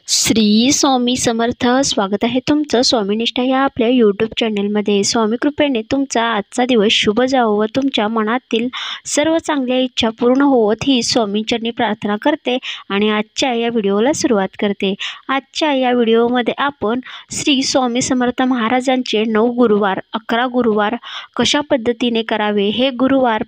श्री स्वामी समर्थ. स्वागत आहे तुमचं स्वामीनिष्ठा या आपल्या यूट्यूब चॅनलमध्ये. स्वामी कृपेने तुमचा आजचा दिवस शुभ जावो व तुमच्या मनातील सर्व चांगल्या इच्छा पूर्ण होवत ही स्वामींचरणी प्रार्थना करते आणि आजच्या या व्हिडिओला सुरुवात करते. आजच्या या व्हिडिओमध्ये आपण श्री स्वामी समर्थ महाराजांचे 9 गुरुवार 11 गुरुवार कशा पद्धतीने करावे, हे गुरुवार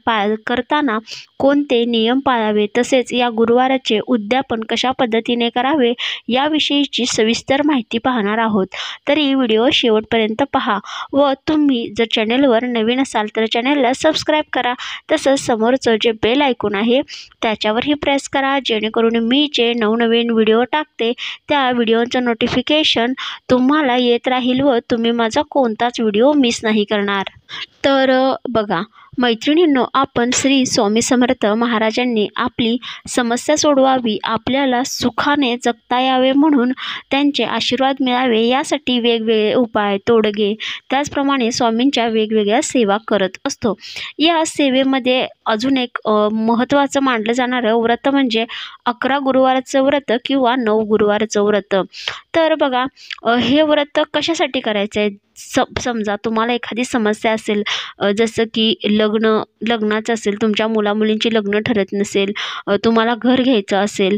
करताना कोणते नियम पाळावे, तसेच या गुरुवाराचे उद्यापन कशा पद्धतीने करावे याविषयीची सविस्तर माहिती पाहणार आहोत. तरी व्हिडिओ शेवटपर्यंत पहा व तुम्ही जर चॅनलवर नवीन असाल तर चॅनलला सबस्क्राईब करा. तसंच समोरचं जे बेल आयकॉन आहे त्याच्यावरही प्रेस करा, जेणेकरून मी जे नवनवीन व्हिडिओ टाकते त्या व्हिडिओचं नोटिफिकेशन तुम्हाला येत राहील व तुम्ही माझा कोणताच व्हिडिओ मिस नाही करणार. तर बघा मैत्रिणींनो, आपण श्री स्वामी समर्थ महाराजांनी आपली समस्या सोडवावी, आपल्याला सुखाने जगता यावे म्हणून त्यांचे आशीर्वाद मिळावे यासाठी वेगवेगळे उपाय, तोडगे, त्याचप्रमाणे स्वामींच्या वेगवेगळ्या सेवा करत असतो. या सेवेमध्ये अजून एक महत्त्वाचं मानलं जाणारं व्रत म्हणजे 11 गुरुवाराचं व्रत किंवा 9 गुरुवाराचं व्रत. तर बघा हे व्रत कशासाठी करायचं आहे. समजा तुम्हाला एखादी समस्या असेल, जसं की लग्नाचं असेल, तुमच्या मुलामुलींची लग्न ठरत नसेल, तुम्हाला घर घ्यायचं असेल,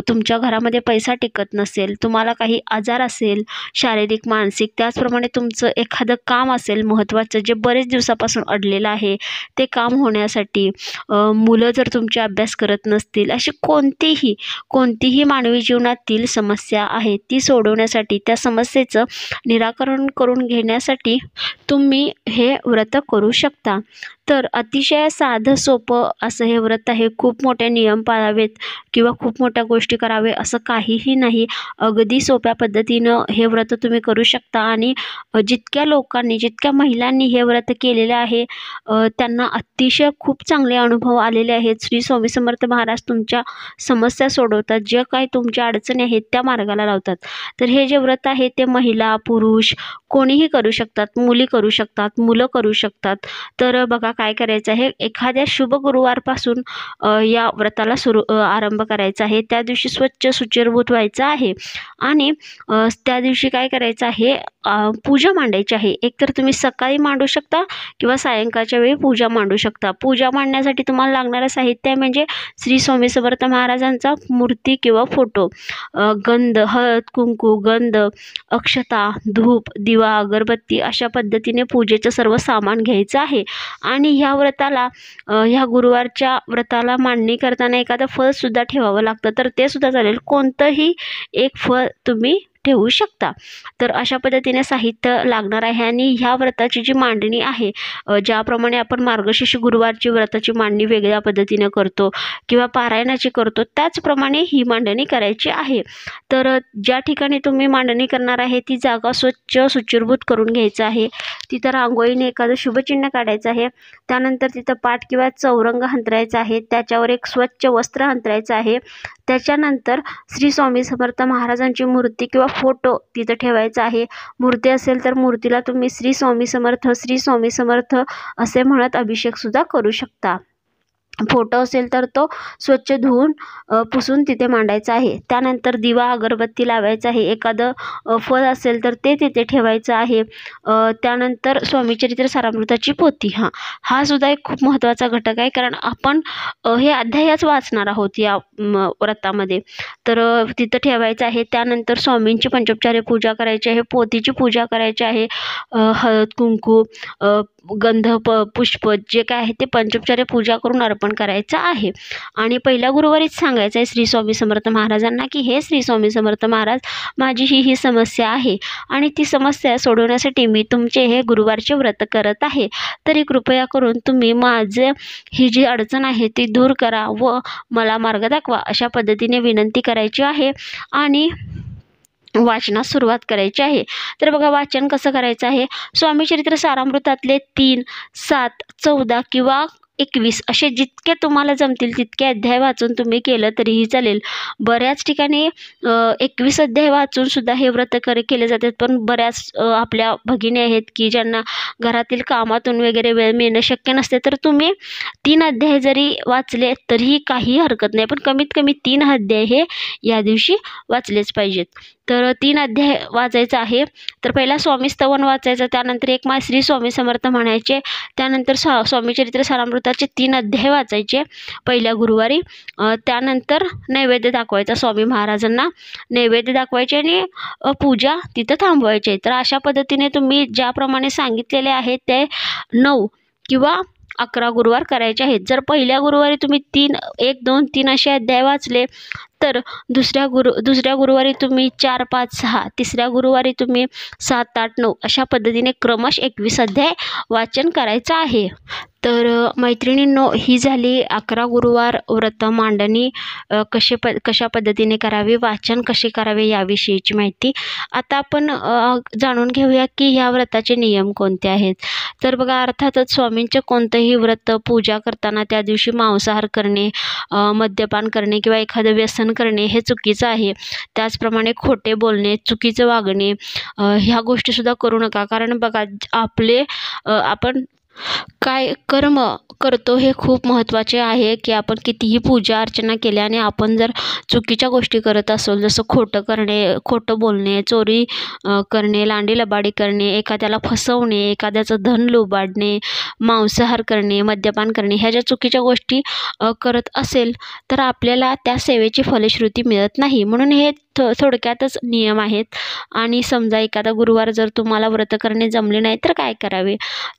तुमच्या घरामध्ये पैसा टिकत नसेल, तुम्हाला काही आजार असेल शारीरिक मानसिक, त्याचप्रमाणे तुमचं एखादं काम असेल महत्त्वाचं जे बरेच दिवसापासून अडलेलं आहे ते काम होण्यासाठी, मुलं जर तुमचे अभ्यास करत नसतील, अशी कोणतीही मानवी जीवनातील समस्या आहे ती सोडवण्यासाठी, त्या समस्येचं निराकरण करून घेण्यासाठी तुम्ही हे व्रत करू शकता. तर अतिशय साधं सोपं असं हे व्रत आहे. खूप मोठे नियम पाळावेत किंवा खूप मोठ्या गोष्टी करावे असं काहीही नाही. अगदी सोप्या पद्धतीनं हे व्रत तुम्ही करू शकता आणि जितक्या महिलांनी हे व्रत केलेले आहे त्यांना अतिशय खूप चांगले अनुभव आलेले आहेत. श्री स्वामी समर्थ महाराज तुमच्या समस्या सोडवतात, जे काही तुमच्या अडचणी आहेत त्या मार्गाला लावतात. तर हे जे व्रत आहे ते महिला पुरुष कोणीही करू शकतात, मुली करू शकतात, मुलं करू शकतात. तर बघा काय करायचं आहे, एखाद्या शुभ गुरुवारपासून या व्रताला आरंभ करायचा आहे. त्या दिवशी स्वच्छ शुचिर्भूत व्हायचं आहे आणि त्या दिवशी काय करायचं आहे, पूजा मांडायची आहे. एकतर तुम्ही सकाळी मांडू शकता किंवा सायंकाळच्या वेळी पूजा मांडू शकता. पूजा मांडण्यासाठी तुम्हाला लागणारं साहित्य म्हणजे श्री स्वामी समर्थ महाराजांचा मूर्ती किंवा फोटो, गंध, हळद, कुंकू, गंध, अक्षता, धूप, दिवा, अगरबत्ती अशा पद्धतीने पूजेचं सर्व सामान घ्यायचं आहे. आणि ह्या गुरुवारच्या व्रताला मांडणी करताना एखादं फळसुद्धा ठेवावं लागतं, तर ते सुद्धा चालेल. कोणतंही एक फळ तुम्ही ठेवू शकता. तर अशा पद्धतीने साहित्य लागणार आहे. आणि ह्या व्रताची जी मांडणी आहे, ज्याप्रमाणे आपण मार्गशीर्ष गुरुवारची व्रताची मांडणी वेगळ्या पद्धतीने करतो किंवा पारायणाची करतो, त्याचप्रमाणे ही मांडणी करायची आहे. तर ज्या ठिकाणी तुम्ही मांडणी करणार आहे ती जागा स्वच्छ शुचिर्भूत करून घ्यायचं आहे. तिथं रांगोळीने एखादं शुभचिन्ह काढायचं आहे. त्यानंतर तिथं पाट किंवा चौरंग अंथरायचा आहे, त्याच्यावर एक स्वच्छ वस्त्र अंथरायचं आहे. त्याच्यानंतर श्री स्वामी समर्थ महाराजांची मूर्ती किंवा फोटो तिथं ठेवायचा आहे. मूर्ती असेल तर मूर्तीला तुम्ही श्री स्वामी समर्थ असे म्हणत अभिषेकसुद्धा करू शकता. फोटो असेल तर तो स्वच्छ धुवून पुसून तिथे मांडायचा आहे. त्यानंतर दिवा अगरबत्ती लावायचा आहे. एखादं फळ असेल तर ते तिथे ठेवायचं आहे. त्यानंतर स्वामीचरित्र सारामृताची पोथी, हा सुद्धा एक खूप महत्त्वाचा घटक आहे, कारण आपण हे अध्यायच वाचणार आहोत या व्रतामध्ये. तर तिथं ठेवायचं आहे. त्यानंतर स्वामींची पंचोपचारे पूजा करायची आहे, पोथीची पूजा करायची आहे. हळद कुंकू गंध पुष्प जे काय आहे ते पंचोपचारे पूजा करून अर्पण करायचं आहे. आणि पहिल्या गुरुवारीच सांगायचं आहे श्री स्वामी समर्थ महाराजांना की हे श्री स्वामी समर्थ महाराज, माझी ही समस्या आहे आणि ती समस्या सोडवण्यासाठी मी तुमचे हे गुरुवारचे व्रत करत आहे. तरी कृपया करून तुम्ही माझे ही जी अडचण आहे ती दूर करा व मला मार्ग दाखवा, अशा पद्धतीने विनंती करायची आहे आणि वाचनास सुरुवात करायची आहे. तर बघा वाचन कसं करायचं आहे. स्वामीचरित्र सारामृतातले 3, 7, 14 किंवा 21 असे जितके तुम्हाला जमतील तितके अध्याय वाचून तुम्ही केलं तरीही चालेल. बऱ्याच ठिकाणी 21 अध्याय वाचून सुद्धा हे व्रत केले जातात, पण बऱ्याच आपल्या भगिनी आहेत की ज्यांना घरातील कामातून वगैरे वेळ मिळणं शक्य नसते, तर तुम्ही 3 अध्याय जरी वाचले तरीही काही हरकत नाही, पण कमीत कमी 3 अध्याय हे या दिवशी वाचलेच पाहिजेत. तर 3 अध्याय वाचायचं आहे. तर पहिला स्वामी स्तवन वाचायचं, त्यानंतर एक माळ श्री स्वामी समर्थ म्हणायचे, त्यानंतर स्वामी चरित्र सारामृताचे 3 अध्याय वाचायचे पहिल्या गुरुवारी. त्यानंतर नैवेद्य दाखवायचा, स्वामी महाराजांना नैवेद्य दाखवायचे आणि पूजा तिथं थांबवायची. तर अशा पद्धतीने तुम्ही ज्याप्रमाणे सांगितलेले आहेत ते 9 किंवा 11 गुरुवार करायचे आहेत. जर पहिल्या गुरुवारी तुम्ही 1, 2, 3 असे अध्याय वाचले तर दुसऱ्या गुरुवारी तुम्ही 4, 5, 6, तिसऱ्या गुरुवारी तुम्ही 7, 8, 9 अशा पद्धतीने क्रमश 21 अध्याय वाचन करायचं आहे. तर मैत्रिणींनो, ही झाली 11 गुरुवार व्रत मांडणी कशा पद्धतीने करावे, वाचन कसे करावे याविषयीची माहिती. आता आपण जाणून घेऊया की ह्या व्रताचे नियम कोणते आहेत. तर बघा, अर्थातच स्वामींचे कोणतेही व्रत पूजा करताना त्या दिवशी मांसाहार करणे, मद्यपान करणे किंवा एखादं व्यसन करणे हे चुकीचं आहे. त्याचप्रमाणे खोटे बोलणे, चुकीचं वागणे ह्या गोष्टीसुद्धा करू नका. कारण बघा, आपण काय कर्म करतो हे खूप महत्त्वाचे आहे. की आपण कितीही पूजा अर्चना केल्याने आपण जर चुकीच्या गोष्टी करत असो, जसं खोटं बोलणे, चोरी करणे, लांडीलबाडी करणे, एखाद्याला फसवणे, एखाद्याचं धन लुबाडणे, मांसाहार करणे, मद्यपान करणे, ह्या ज्या चुकीच्या गोष्टी करत असेल तर आपल्याला त्या सेवेची फलश्रुती मिळत नाही. म्हणून हे थोडक्यातच नियम आहेत. आणि समजा एखादा गुरुवार जर तुम्हाला व्रत करणे जमले नाही तर काय करावे.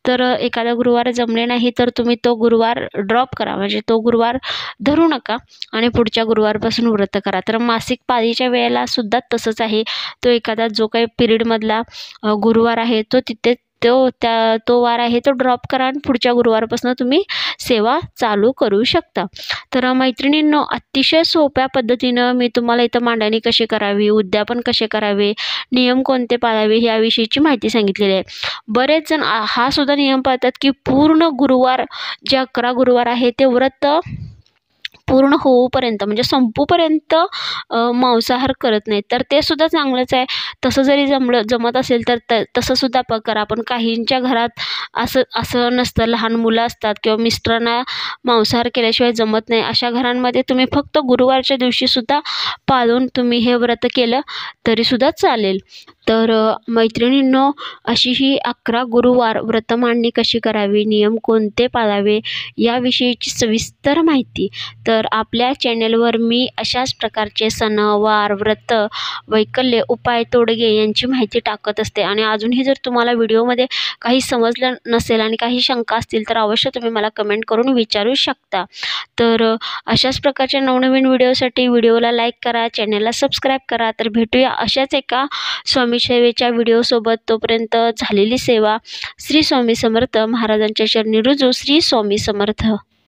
तर एखादा गुरुवार जमले नाही तर तुम्ही तो गुरुवार ड्रॉप करा, म्हणजे तो गुरुवार धरू नका आणि पुढच्या गुरुवारपासून व्रत करा. तर मासिक पाळीच्या वेळेला सुद्धा तसंच आहे. तो एखादा जो काही पिरियडमधला गुरुवार आहे तो वार आहे तो ड्रॉप करा आणि पुढच्या गुरुवारपासून तुम्ही सेवा चालू करू शकता. तर मैत्रिणींनो, अतिशय सोप्या पद्धतीनं मी तुम्हाला इथं मांडणी कशी करावी, उद्यापन कसे करावे, नियम कोणते पाळावे याविषयीची माहिती सांगितलेली आहे. बरेच जण हा सुद्धा नियम पाळतात की पूर्ण गुरुवार, जे 11 गुरुवार आहे ते व्रत पूर्ण होऊपर्यंत म्हणजे संपूपर्यंत मांसाहार करत नाहीत. तर ते सुद्धा चांगलंच आहे. तसं जरी जमत असेल तर तसं सुद्धा करा. पण काहींच्या घरात असं नसतं, लहान मुलं असतात किंवा मिस्टरांना मांसाहार केल्याशिवाय जमत नाही. अशा घरांमध्ये तुम्ही फक्त गुरुवारच्या दिवशी सुद्धा पाळून तुम्ही हे व्रत केलं तरीसुद्धा चालेल. तर मैत्रिणींनो, अशी ही 11 गुरुवार व्रत मांडणी कशी करावी, नियम कोणते पाळावे याविषयीची सविस्तर माहिती तर आपल्या चॅनलवर मी अशाच प्रकारचे सणवार, व्रत, वैकल्य, उपाय, तोडगे यांची माहिती टाकत असते. आणि अजूनही जर तुम्हाला व्हिडिओमध्ये काही समजलं नसेल आणि काही शंका असतील तर अवश्य तुम्ही मला कमेंट करून विचारू शकता. तर अशाच प्रकारच्या नवनवीन व्हिडिओसाठी व्हिडिओला लाईक करा, चॅनलला सबस्क्राईब करा. तर भेटूया अशाच एका स्वामी सेवेच्या व्हिडिओसोबत. तोपर्यंत झालेली सेवा. श्री स्वामी समर्थ. महाराजांच्या चरणी रुजू. श्री स्वामी समर्थ.